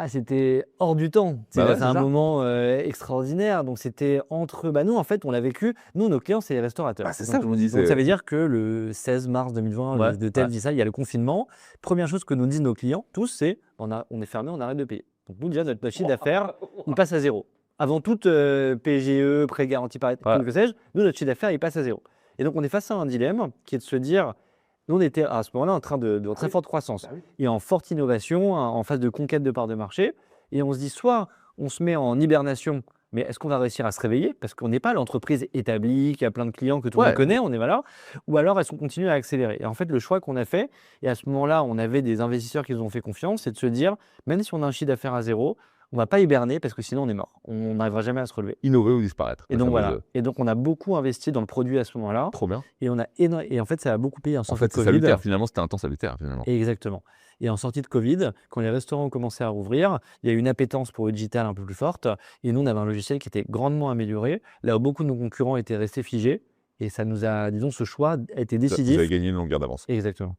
C'était hors du temps. Bah ouais, C'est c'est un ça. moment extraordinaire. Donc, c'était entre. Bah, nous, en fait, on l'a vécu. Nous, nos clients, c'est les restaurateurs. Bah, c'est ça que je me Donc, ça disais. veut dire que le 16 mars 2020, Ouais, de ouais. tel dit ça, il y a le confinement. Première chose que nous disent nos clients, tous, c'est on est fermé, on arrête de payer. Donc, nous, déjà, notre chiffre d'affaires, il passe à zéro. Avant toute PGE, prêt garanti par Ouais. que sais-je, nous, notre chiffre d'affaires, il passe à zéro. Et donc, on est face à un dilemme qui est de se dire, nous, on était à ce moment-là en train de très forte croissance et en forte innovation, en phase de conquête de parts de marché. Et on se dit, soit on se met en hibernation, mais est-ce qu'on va réussir à se réveiller? Parce qu'on n'est pas l'entreprise établie, qui a plein de clients que tout le monde Ouais. connaît, on est voilà. Ou alors est-ce qu'on continue à accélérer? Et en fait, le choix qu'on a fait, et à ce moment-là, on avait des investisseurs qui nous ont fait confiance, c'est de se dire, même si on a un chiffre d'affaires à zéro, on ne va pas hiberner parce que sinon on est mort. On n'arrivera jamais à se relever. Innover ou disparaître. Et La donc fameuse, voilà. Et donc on a beaucoup investi dans le produit à ce moment-là. trop bien. Et en fait, ça a beaucoup payé en En sortie de fait, c'est Covid. salutaire. Finalement, c'était un temps salutaire, finalement. Exactement. Et en sortie de Covid, quand les restaurants ont commencé à rouvrir, il y a eu une appétence pour le digital un peu plus forte. Et nous, on avait un logiciel qui était grandement amélioré, là où beaucoup de nos concurrents étaient restés figés. Et ça nous a, disons, ce choix a été Vous avez décisif. gagné une longueur d'avance. Exactement.